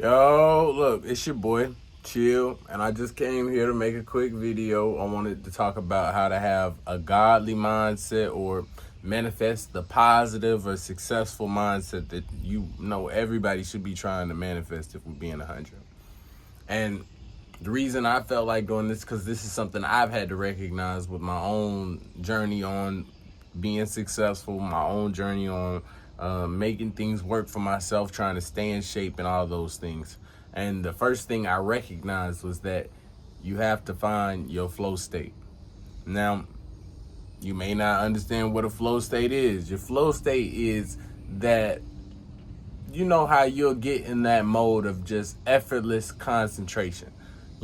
Yo, look, it's your boy, Chill, and I just came here to make a quick video. I wanted to talk about how to have a godly mindset or manifest the positive or successful mindset that you know everybody should be trying to manifest if we're being 100. And the reason I felt like doing this because this is something I've had to recognize with my own journey on being successful, my own journey on making things work for myself, trying to stay in shape and all those things. And the first thing I recognized was that you have to find your flow state. Now, you may not understand what a flow state is. Your flow state is that you know how you'll get in that mode of just effortless concentration,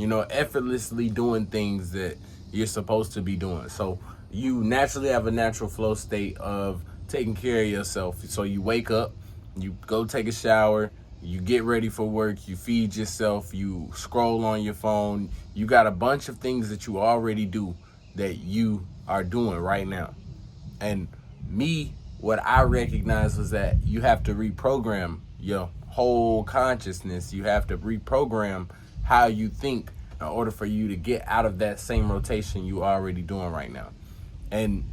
effortlessly doing things that you're supposed to be doing. So you naturally have a natural flow state of taking care of yourself. So you wake up, you go take a shower, you get ready for work, you feed yourself, you scroll on your phone. You got a bunch of things that you already do that you are doing right now. And what I recognized was that you have to reprogram your whole consciousness. You have to reprogram how you think in order for you to get out of that same rotation you already doing right now. And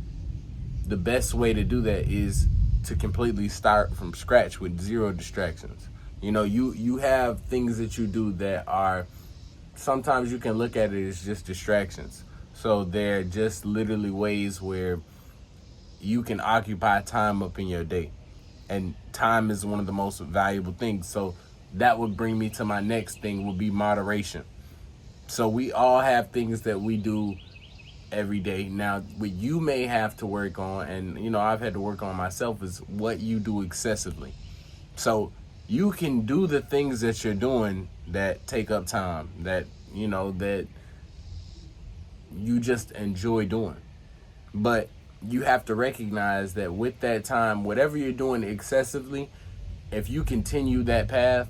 the best way to do that is to completely start from scratch with zero distractions. You have things that you do that are, sometimes you can look at it as just distractions. So they're just literally ways where you can occupy time up in your day. And time is one of the most valuable things. So that would bring me to my next thing, would be moderation. So we all have things that we do every day. Now, what you may have to work on, and I've had to work on myself, is what you do excessively. So you can do the things that you're doing that take up time, that that you just enjoy doing. But you have to recognize that with that time, whatever you're doing excessively, if you continue that path,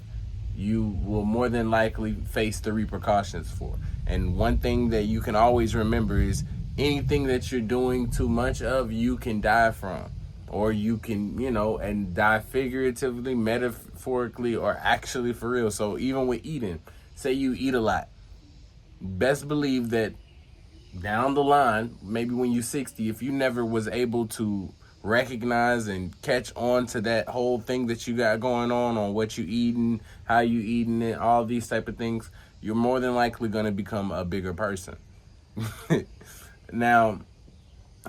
you will more than likely face the repercussions for. And one thing that you can always remember is anything that you're doing too much of, you can die from. Or you can, and die figuratively, metaphorically, or actually for real. So even with eating, say you eat a lot, best believe that down the line, maybe when you're 60, if you never was able to recognize and catch on to that whole thing that you got going on what you eating, how you eating it, all these type of things, you're more than likely going to become a bigger person. Now,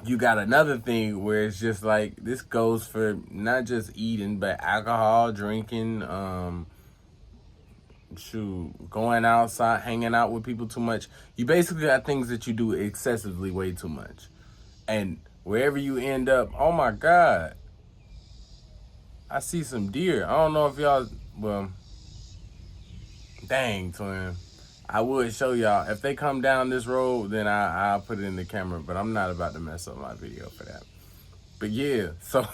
you got another thing where it's just like, this goes for not just eating, but alcohol, drinking, going outside, hanging out with people too much. You basically got things that you do excessively way too much. And wherever you end up, oh my God, I see some deer. I don't know if y'all, well, dang, twin. I would show y'all. If they come down this road, then I'll put it in the camera, but I'm not about to mess up my video for that. But yeah, so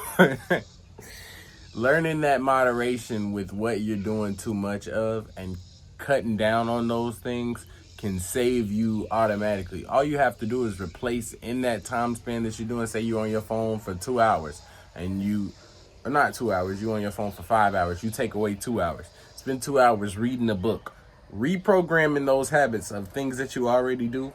learning that moderation with what you're doing too much of and cutting down on those things can save you automatically. All you have to do is replace in that time span that you're doing. Say you're on your phone for 2 hours and or not 2 hours, you're on your phone for 5 hours. You take away 2 hours. Spend 2 hours reading a book, reprogramming those habits of things that you already do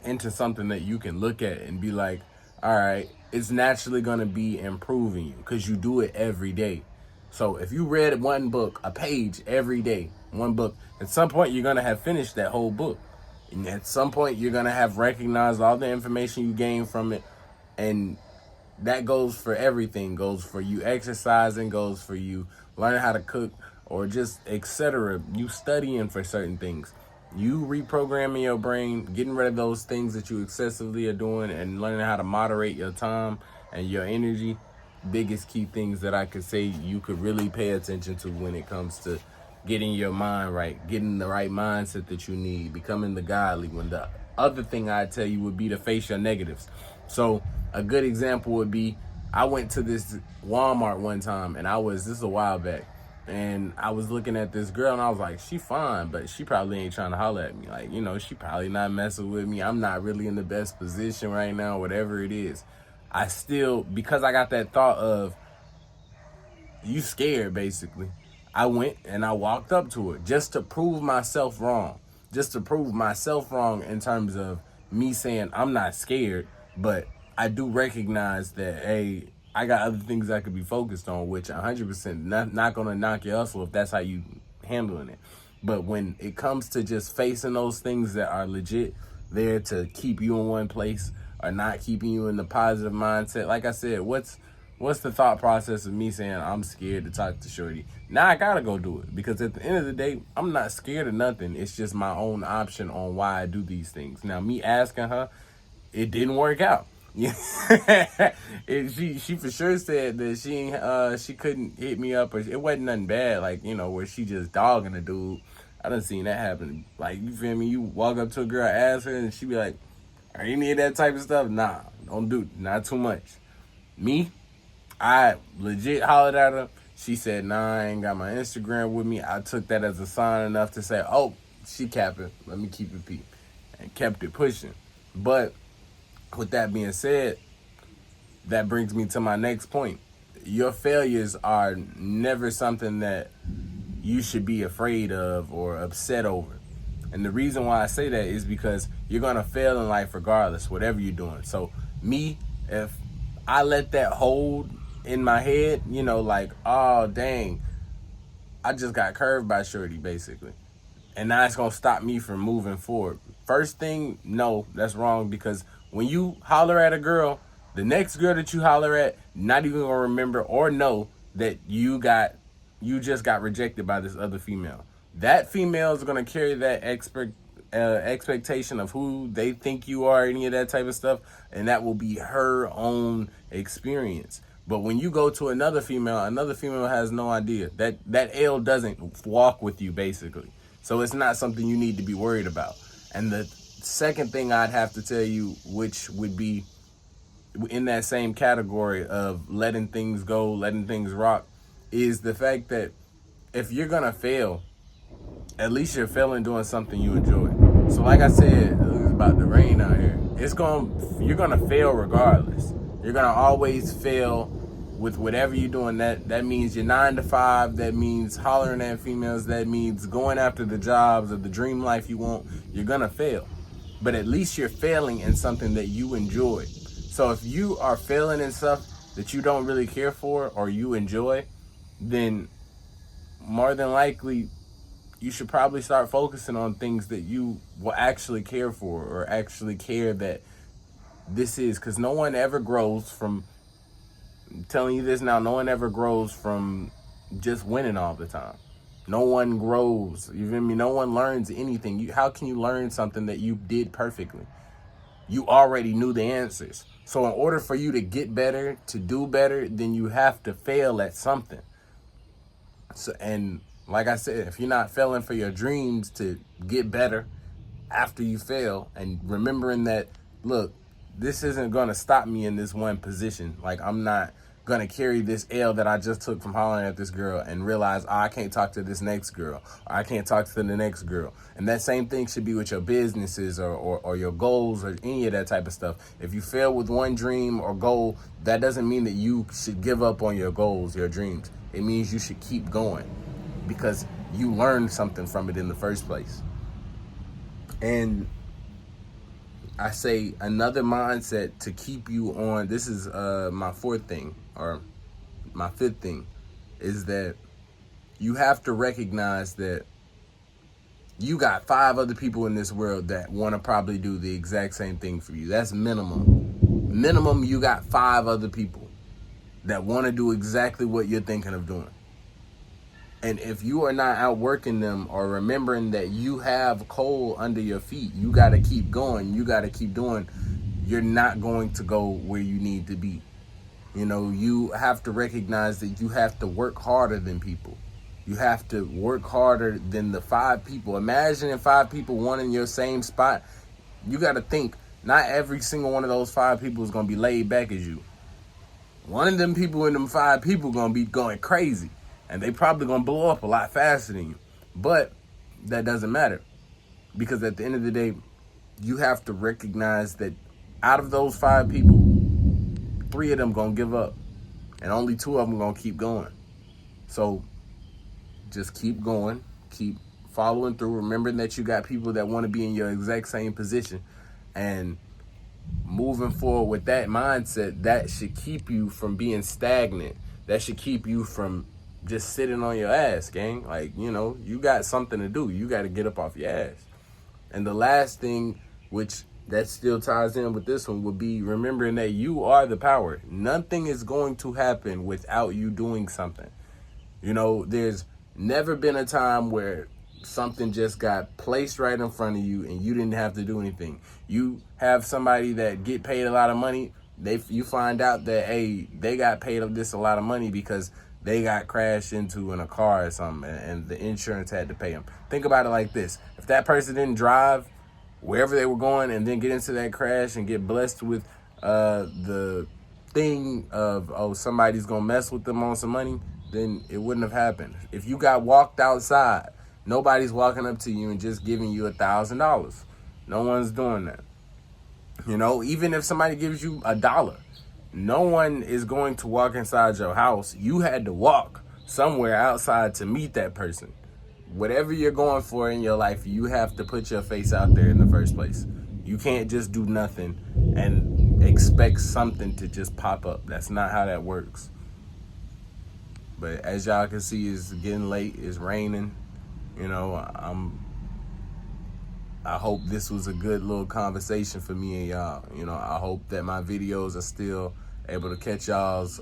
into something that you can look at and be like, all right, it's naturally going to be improving you because you do it every day. So if you read one book, a page every day, one book, at some point you're going to have finished that whole book. And at some point you're going to have recognized all the information you gained from it. And that goes for everything. Goes for you exercising, goes for you learning how to cook, or just etc. You studying for certain things. You reprogramming your brain, getting rid of those things that you excessively are doing, and learning how to moderate your time and your energy. Biggest key things that I could say you could really pay attention to when it comes to getting your mind right, getting the right mindset that you need, becoming the godly one. The other thing I'd tell you would be to face your negatives. So a good example would be, I went to this Walmart one time, and this is a while back, and I was looking at this girl and I was like, she fine, but she probably ain't trying to holler at me. Like, she probably not messing with me. I'm not really in the best position right now, whatever it is. I still, because I got that thought of, you scared basically, I went and I walked up to her just to prove myself wrong. Just to prove myself wrong in terms of me saying I'm not scared, but I do recognize that, hey, I got other things I could be focused on, which 100% not going to knock your hustle if that's how you handling it. But when it comes to just facing those things that are legit there to keep you in one place or not keeping you in the positive mindset, like I said, what's the thought process of me saying I'm scared to talk to shorty? Now I gotta go do it, because at the end of the day, I'm not scared of nothing. It's just my own option on why I do these things. Now, me asking her, it didn't work out. Yeah, she for sure said that she couldn't hit me up, or it wasn't nothing bad, like, you know, where she just dogging a dude. I done seen that happen. Like, you feel me? You walk up to a girl, ask her, and she be like, "Are any of that type of stuff?" Nah, don't do, not too much. Me, I legit hollered at her. She said, "Nah, I ain't got my Instagram with me." I took that as a sign enough to say, "Oh, she capping. Let me keep it peep," and kept it pushing. But with that being said, that brings me to my next point. Your failures are never something that you should be afraid of or upset over. And the reason why I say that is because you're going to fail in life regardless, whatever you're doing. So me, if I let that hold in my head, you know, like, oh, dang, I just got curved by shorty, basically. And now it's going to stop me from moving forward. First thing, no, that's wrong, because when you holler at a girl, the next girl that you holler at, not even going to remember or know that you just got rejected by this other female. That female is going to carry that expectation of who they think you are, any of that type of stuff, and that will be her own experience. But when you go to another female has no idea. That L doesn't walk with you, basically. So it's not something you need to be worried about. And the second thing I'd have to tell you, which would be in that same category of letting things go, letting things rock, is the fact that if you're gonna fail, at least you're failing doing something you enjoy. So like I said, it's about to rain out here. You're gonna fail regardless. You're gonna always fail with whatever you're doing. That means your 9 to 5. That means hollering at females. That means going after the jobs or the dream life you want. You're gonna fail, but at least you're failing in something that you enjoy. So if you are failing in stuff that you don't really care for or you enjoy, then more than likely you should probably start focusing on things that you will actually care for, or actually care that this is, because no one ever grows from, I'm telling you this now, no one ever grows from just winning all the time. No one grows, you feel me? No one learns anything. How can you learn something that you did perfectly? You already knew the answers. So in order for you to get better, to do better, then you have to fail at something. So, and like I said, if you're not failing for your dreams to get better after you fail, and remembering that, look, this isn't going to stop me in this one position. Like, I'm not going to carry this L that I just took from hollering at this girl and realize, oh, I can't talk to this next girl, or I can't talk to the next girl. And that same thing should be with your businesses or your goals or any of that type of stuff. If you fail with one dream or goal, that doesn't mean that you should give up on your goals, your dreams. It means you should keep going, because you learned something from it in the first place. And I say another mindset to keep you on, this is my fourth thing, or my fifth thing, is that you have to recognize that you got 5 other people in this world that want to probably do the exact same thing for you. That's minimum. Minimum, you got 5 other people that want to do exactly what you're thinking of doing. And if you are not outworking them or remembering that you have coal under your feet, you got to keep going. You got to keep doing. You're not going to go where you need to be. You know, you have to recognize that you have to work harder than people. You have to work harder than the 5 people. Imagine if 5 people wanting your same spot. You got to think, not every single one of those 5 people is going to be laid back as you. One of them people in them 5 people going to be going crazy. And they probably going to blow up a lot faster than you. But that doesn't matter. Because at the end of the day, you have to recognize that out of those 5 people, 3 of them going to give up. And only 2 of them going to keep going. So just keep going, keep following through, remembering that you got people that want to be in your exact same position, and moving forward with that mindset. That should keep you from being stagnant. That should keep you from just sitting on your ass, gang. Like, you know, you got something to do. You got to get up off your ass. And the last thing, which that still ties in with this one, would be remembering that you are the power. Nothing is going to happen without you doing something. You know, there's never been a time where something just got placed right in front of you and you didn't have to do anything. You have somebody that get paid a lot of money. You find out that, hey, they got paid this a lot of money because they got crashed into in a car or something, and the insurance had to pay them. Think about it like this. If that person didn't drive wherever they were going and then get into that crash and get blessed with the thing of, oh, somebody's going to mess with them on some money, then it wouldn't have happened. If you got walked outside, nobody's walking up to you and just giving you $1,000. No one's doing that. You know, even if somebody gives you $1, no one is going to walk inside your house. You had to walk somewhere outside to meet that person. Whatever you're going for in your life, you have to put your face out there in the first place. You can't just do nothing and expect something to just pop up. That's not how that works. But as y'all can see, it's getting late. It's raining. You know, I hope this was a good little conversation for me and y'all. You know, I hope that my videos are still able to catch y'all's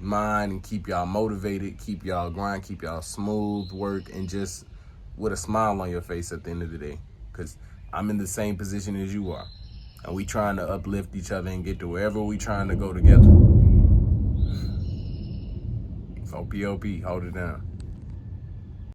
mind and keep y'all motivated, keep y'all grind, keep y'all smooth work, and just with a smile on your face at the end of the day. Because I'm in the same position as you are. And we trying to uplift each other and get to wherever we trying to go together. So POP, hold it down.